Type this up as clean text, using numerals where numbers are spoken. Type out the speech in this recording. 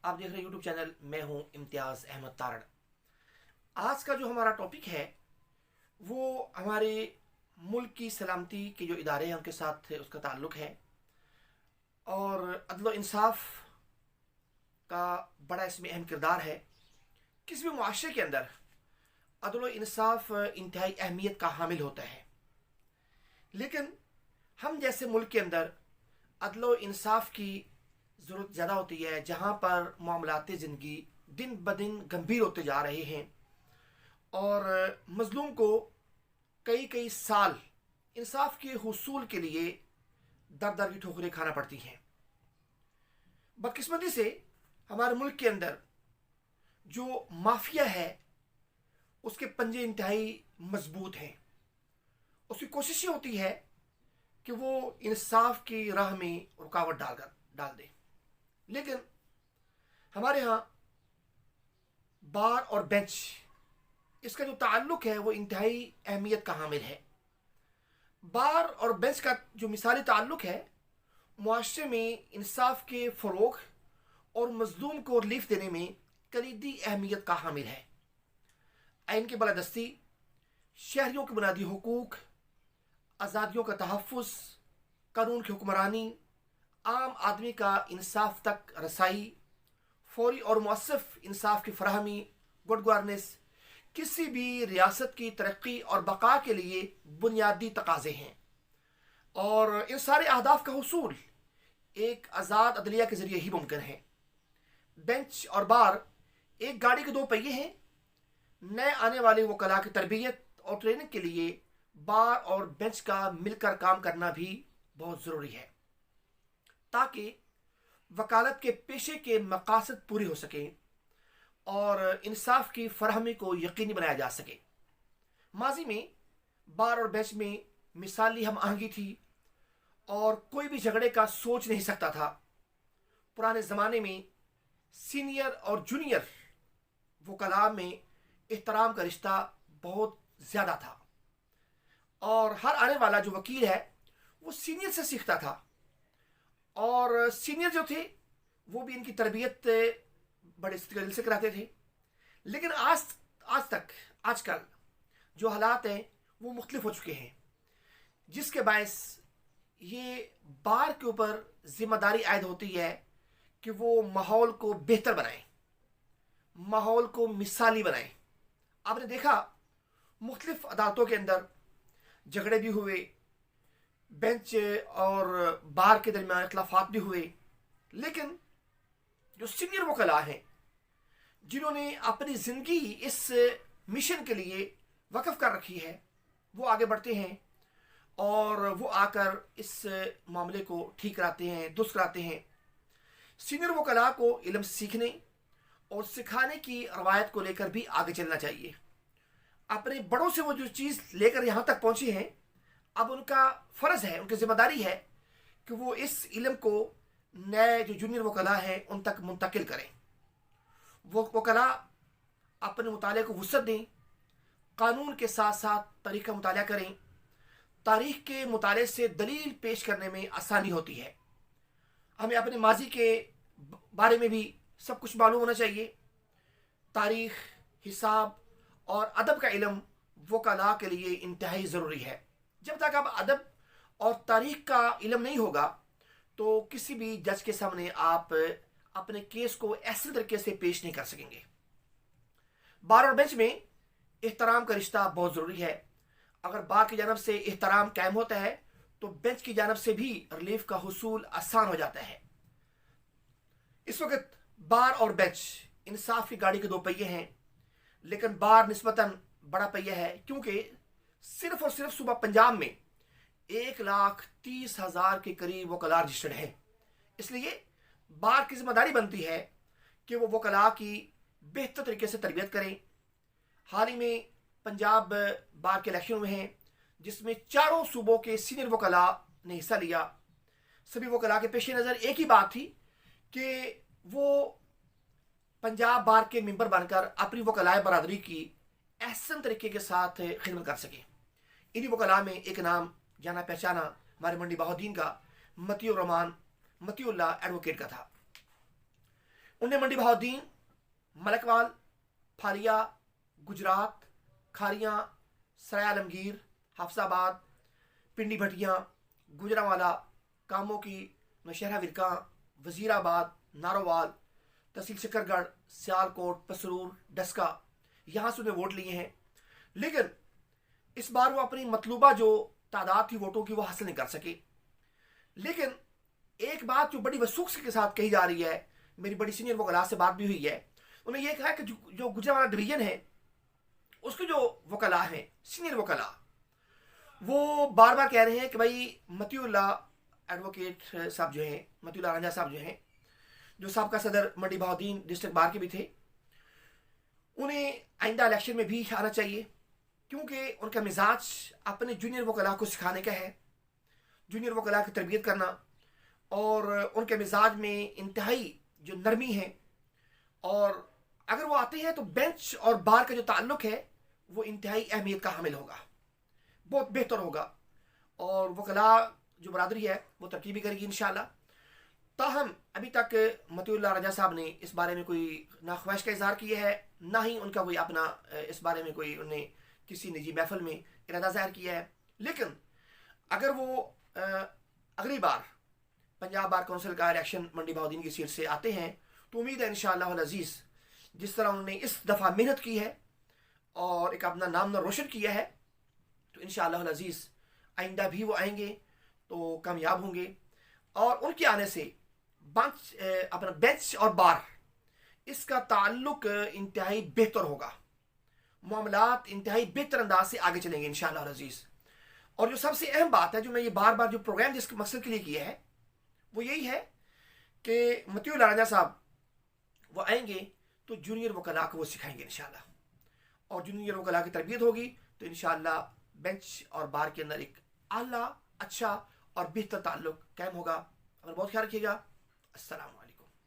आप देख रहे हैं यूट्यूब चैनल। मैं हूं इम्तियाज़ अहमद तारण। आज का जो हमारा टॉपिक है वो हमारे मुल्क की सलामती के जो इदारे हैं उनके साथ उसका ताल्लुक़ है, और अदल व इंसाफ का बड़ा इसमें अहम किरदार है। किसी भी मुआशरे के अंदर अदल व इंसाफ इंतहाई अहमियत का हामिल होता है, लेकिन हम जैसे मुल्क के अंदर अदल व इंसाफ की ज़रूरत ज़्यादा होती है, जहाँ पर मामलाते ज़िंदगी दिन ब दिन गंभीर होते जा रहे हैं और मज़लूम को कई कई साल इंसाफ के हुसूल के लिए दर दर की ठोकरें खाना पड़ती हैं। बदकिस्मती से हमारे मुल्क के अंदर जो माफिया है उसके पंजे इंतहाई मजबूत हैं। उसकी कोशिश ये होती है कि वो इंसाफ की राह में रुकावट डाल दे, लेकिन हमारे यहाँ बार और बेंच इसका जो ताल्लुक़ है वो इंतहाई अहमियत का हामिल है। बार और बेंच का जो मिसाली ताल्लुक़ है मुआशरे में इंसाफ के फ़रोग़ और मज़लूम को रिलीफ देने में कलीदी अहमियत का हामिल है। आइन की बालादस्ती, शहरियों के बुनियादी हुकूक, आज़ादियों का तहफ़्फ़ुज़, कानून की हुक्मरानी, आम आदमी का इंसाफ तक रसाई, फौरी और मुअस्सफ़ इंसाफ की फराहमी, गुड गवर्नेंस किसी भी रियासत की तरक्की और बका के लिए बुनियादी तकाज़े हैं, और इन सारे अहदाफ का हुसूल एक आज़ाद अदलिया के ज़रिए ही मुमकिन है। बेंच और बार एक गाड़ी के दो पहिए हैं। नए आने वाले वकला की तरबियत और ट्रेनिंग के लिए बार और बेंच का मिलकर काम करना भी बहुत ज़रूरी है, ताकि वकालत के पेशे के मकासद पूरी हो सकें और इंसाफ की फरहमी को यकीनी बनाया जा सके। माजी में बार और बेंच में मिसाली हम आहंगी थी और कोई भी झगड़े का सोच नहीं सकता था। पुराने ज़माने में सीनियर और जूनियर वकला में एहतराम का रिश्ता बहुत ज़्यादा था, और हर आने वाला जो वकील है वो सीनियर से सीखता था, और सीनियर जो थे वो भी इनकी तरबियत बड़े स्किल से कराते थे। लेकिन आजकल जो हालात हैं वो मुख्तलिफ हो चुके हैं, जिसके बायस ये बार के ऊपर ज़िम्मेदारी आयद होती है कि वो माहौल को बेहतर बनाएं, माहौल को मिसाली बनाएं। आपने देखा मुख्तलिफ अदालतों के अंदर झगड़े भी हुए, बेंच और बार के दरमियान इख्लाफात भी हुए, लेकिन जो सीनियर वकला हैं जिन्होंने अपनी ज़िंदगी इस मिशन के लिए वक्फ कर रखी है, वो आगे बढ़ते हैं और वो आकर इस मामले को ठीक कराते हैं, दुरुस्त कराते हैं। सीनियर वकला को इल्म सीखने और सिखाने की रवायत को लेकर भी आगे चलना चाहिए। अपने बड़ों से वो जो चीज़ लेकर यहाँ तक पहुँचे हैं, अब उनका फ़र्ज़ है, उनकी ज़िम्मेदारी है कि वो इस इल्म को नए जो जूनियर वकला हैं उन तक मुंतकिल करें। वो वकला अपने मुताले को वुसअत दें, कानून के साथ साथ तारीख़ का मुताला करें। तारीख़ के मुताले से दलील पेश करने में आसानी होती है। हमें अपने माजी के बारे में भी सब कुछ मालूम होना चाहिए। तारीख़, हिसाब और अदब का इल्म वकला के लिए इंतहाई ज़रूरी है। जब तक आप अदब और तारीख़ का इल्म नहीं होगा तो किसी भी जज के सामने आप अपने केस को ऐसे तरीके से पेश नहीं कर सकेंगे। बार और बेंच में एहतराम का रिश्ता बहुत ज़रूरी है। अगर बार की जानब से एहतराम कायम होता है तो बेंच की जानब से भी रिलीफ का हुसूल आसान हो जाता है। इस वक्त बार और बेंच इंसाफ की गाड़ी के दो पहिए हैं, लेकिन बार निस्बतन बड़ा पहिया है, क्योंकि सिर्फ और सिर्फ सुबह पंजाब में 1,30,000 के करीब वकला रजिस्टर्ड हैं। इसलिए बार की जिम्मेदारी बनती है कि वो वकला की बेहतर तरीके से तरबियत करें। हाल ही में पंजाब बार के इलेक्शन हुए हैं, जिसमें चारों सूबों के सीनियर वकला ने हिस्सा लिया। सभी वकला के पेश नज़र एक ही बात थी कि वो पंजाब बार के मेंबर बनकर अपनी वकलाए बरादरी की एहसन तरीके के साथ खिदमत कर सकें। इन्हीं वकला में एक नाम जाना पहचाना हमारे मंडी बहाउद्दीन का मतीउर रहमान मतीउल्लाह एडवोकेट का था। उनने मंडी बहाउद्दीन, मलकवाल, फालिया, गुजरात, खारियां, सराय आलमगीर, हाफसाबाद, पिंडी भटिया, गुजरावाला, कामों की, नौशहरा विरका, वजीराबाद, नारोवाल, तहसील शकरगढ़, सियालकोट, पसरूर, डस्का, यहाँ से उन्हें वोट लिए हैं। लेकिन इस बार वो अपनी मतलूबा जो तादाद थी वोटों की वो हासिल नहीं कर सके। लेकिन एक बात जो बड़ी वसूख के साथ कही जा रही है, मेरी बड़ी सीनियर वकला से बात भी हुई है, उन्हें यह कहा कि जो गुजरावाला डिवीजन है उसके जो वकला हैं, सीनियर वकला, वो बार बार कह रहे हैं कि भाई मतीउल्लाह एडवोकेट साहब जो हैं, मतीउल्लाह रांझा साहब जो हैं, जो साहब सदर मंडी बहाउद्दीन डिस्ट्रिक्ट बार के भी थे, उन्हें आइंदा इलेक्शन में भी आना चाहिए, क्योंकि उनका मिजाज अपने जूनियर वकला को सिखाने का है, जूनियर वकला की तरबियत करना, और उनके मिजाज में इंतहाई जो नरमी है, और अगर वो आते हैं तो बेंच और बार का जो ताल्लुक है वो इंतहाई अहमियत का हामिल होगा, बहुत बेहतर होगा, और वकला जो बरादरी है वो तरक्की भी करेगी इंशाल्लाह। ताहम अभी तक मतीउल्लाह रांझा साहब ने इस बारे में कोई ना ख्वाहिश का इजहार किया है, ना ही उनका कोई अपना इस बारे में कोई उन्हें किसी निजी महफिल में इरादा ज़ाहिर किया है। लेकिन अगर वो अगली बार पंजाब बार काउंसिल का इलेक्शन मंडी बहाउद्दीन की सीट से आते हैं तो उम्मीद है इंशाअल्लाह अज़ीज़, जिस तरह उन्होंने इस दफ़ा मेहनत की है और एक अपना नाम रोशन किया है, तो इंशाअल्लाह अज़ीज़ आइंदा भी वो आएंगे तो कामयाब होंगे, और उनके आने से अपना बेंच और बार इसका ताल्लुक इंतहाई बेहतर होगा, मामलात इंतहाई बेहतर अंदाज से आगे चलेंगे इंशाअल्लाह अज़ीज़। और जो सबसे अहम बात है, जो मैं ये बार बार जो प्रोग्राम जिस मकसद के लिए किया है, वो यही है कि मतीउल्लाह रांझा साहब वो आएंगे तो जूनियर वकला को वो सिखाएंगे इंशाअल्लाह, और जूनियर वकला की तरबियत होगी तो इंशाअल्लाह बेंच और बार के अंदर एक आला, अच्छा और बेहतर ताल्लुक कायम होगा। अगर बहुत ख्याल रखिएगा। अस्सलाम वालेकुम।